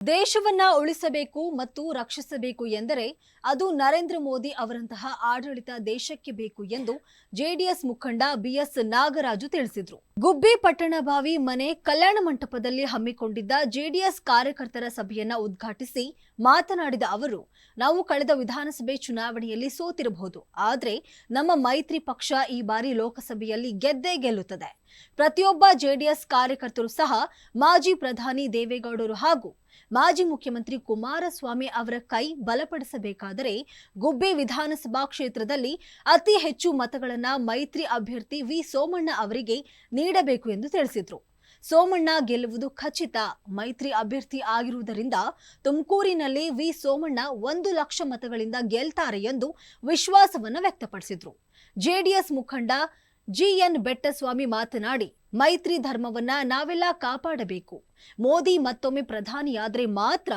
ದೇಶವನ್ನ ಉಳಿಸಬೇಕು ಮತ್ತು ರಕ್ಷಿಸಬೇಕು ಎಂದರೆ ಅದು ನರೇಂದ್ರ ಮೋದಿ ಅವರಂತಹ ಆಡಳಿತ ದೇಶಕ್ಕೆ ಬೇಕು ಎಂದು ಜೆಡಿಎಸ್ ಮುಖಂಡ ಬಿಎಸ್ ನಾಗರಾಜು ತಿಳಿಸಿದರು. ಗುಬ್ಬಿ ಪಟ್ಟಣಬಾವಿ ಮನೆ ಕಲ್ಯಾಣ ಮಂಟಪದಲ್ಲಿ ಹಮ್ಮಿಕೊಂಡಿದ್ದ ಜೆಡಿಎಸ್ ಕಾರ್ಯಕರ್ತರ ಸಭೆಯನ್ನ ಉದ್ಘಾಟಿಸಿ ಮಾತನಾಡಿದ ಅವರು, ನಾವು ಕಳೆದ ವಿಧಾನಸಭೆ ಚುನಾವಣೆಯಲ್ಲಿ ಸೋತಿರಬಹುದು, ಆದರೆ ನಮ್ಮ ಮೈತ್ರಿ ಪಕ್ಷ ಈ ಬಾರಿ ಲೋಕಸಭೆಯಲ್ಲಿ ಗೆದ್ದೇ ಗೆಲ್ಲುತ್ತದೆ. ಪ್ರತಿಯೊಬ್ಬ ಜೆಡಿಎಸ್ ಕಾರ್ಯಕರ್ತರು ಸಹ ಮಾಜಿ ಪ್ರಧಾನಿ ದೇವೇಗೌಡರು ಹಾಗೂ ಮಾಜಿ ಮುಖ್ಯಮಂತ್ರಿ ಕುಮಾರಸ್ವಾಮಿ ಅವರ ಕೈ ಬಲಪಡಿಸಬೇಕಾದರೆ ಗುಬ್ಬಿ ವಿಧಾನಸಭಾ ಕ್ಷೇತ್ರದಲ್ಲಿ ಅತಿ ಹೆಚ್ಚು ಮತಗಳನ್ನ ಮೈತ್ರಿ ಅಭ್ಯರ್ಥಿ ವಿ ಸೋಮಣ್ಣ ಅವರಿಗೆ ನೀಡಬೇಕು ಎಂದು ತಿಳಿಸಿದರು. ಸೋಮಣ್ಣ ಗೆಲ್ಲುವುದು ಖಚಿತ. ಮೈತ್ರಿ ಅಭ್ಯರ್ಥಿ ಆಗಿರುವುದರಿಂದ ತುಮಕೂರಿನಲ್ಲಿ ವಿ ಸೋಮಣ್ಣ 1 ಲಕ್ಷ ಮತಗಳಿಂದ ಗೆಲ್ತಾರೆ ಎಂದು ವಿಶ್ವಾಸವನ್ನು ವ್ಯಕ್ತಪಡಿಸಿದರು. ಜೆಡಿಎಸ್ ಮುಖಂಡ ಜಿಎನ್ ಬೆಟ್ಟಸ್ವಾಮಿ ಮಾತನಾಡಿ, ಮೈತ್ರಿ ಧರ್ಮವನ್ನ ನಾವೆಲ್ಲ ಕಾಪಾಡಬೇಕು. ಮೋದಿ ಮತ್ತೊಮ್ಮೆ ಪ್ರಧಾನಿಯಾದರೆ ಮಾತ್ರ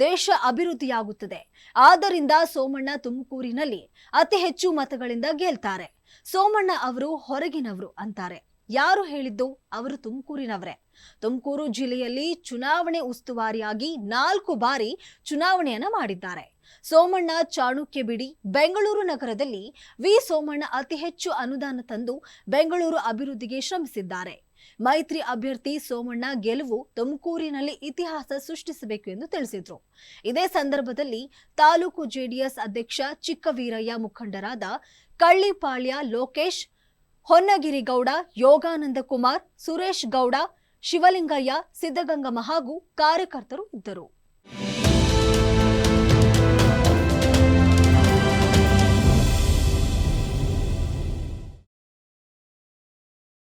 ದೇಶ ಅಭಿವೃದ್ಧಿಯಾಗುತ್ತದೆ. ಆದ್ದರಿಂದ ಸೋಮಣ್ಣ ತುಮಕೂರಿನಲ್ಲಿ ಅತಿ ಹೆಚ್ಚು ಮತಗಳಿಂದ ಗೆಲ್ತಾರೆ. ಸೋಮಣ್ಣ ಅವರು ಹೊರಗಿನವರು ಅಂತಾರೆ. ಯಾರು ಹೇಳಿದ್ದು? ಅವರು ತುಮಕೂರಿನವರೇ. ತುಮಕೂರು ಜಿಲ್ಲೆಯಲ್ಲಿ ಚುನಾವಣೆ ಉಸ್ತುವಾರಿಯಾಗಿ 4 ಬಾರಿ ಚುನಾವಣೆಯನ್ನ ಮಾಡಿದ್ದಾರೆ. ಸೋಮಣ್ಣ ಚಾಣಕ್ಯ ಬಿಡಿ. ಬೆಂಗಳೂರು ನಗರದಲ್ಲಿ ವಿ ಸೋಮಣ್ಣ ಅತಿ ಹೆಚ್ಚು ಅನುದಾನ ತಂದು ಬೆಂಗಳೂರು ಅಭಿವೃದ್ಧಿಗೆ ಶ್ರಮಿಸಿದ್ದಾರೆ. ಮೈತ್ರಿ ಅಭ್ಯರ್ಥಿ ಸೋಮಣ್ಣ ಗೆಲುವು ತುಮಕೂರಿನಲ್ಲಿ ಇತಿಹಾಸ ಸೃಷ್ಟಿಸಬೇಕು ಎಂದು ತಿಳಿಸಿದರು. ಇದೇ ಸಂದರ್ಭದಲ್ಲಿ ತಾಲೂಕು ಜೆಡಿಎಸ್ ಅಧ್ಯಕ್ಷ ಚಿಕ್ಕವೀರಯ್ಯ, ಮುಖಂಡರಾದ ಕಳ್ಳಿಪಾಳ್ಯ ಲೋಕೇಶ್, ಹೊನ್ನಗಿರಿಗೌಡ, ಯೋಗಾನಂದ ಕುಮಾರ್, ಸುರೇಶ್ ಗೌಡ, ಶಿವಲಿಂಗಯ್ಯ, ಸಿದ್ದಗಂಗಮ್ಮ ಹಾಗೂ ಕಾರ್ಯಕರ್ತರು ಇದ್ದರು.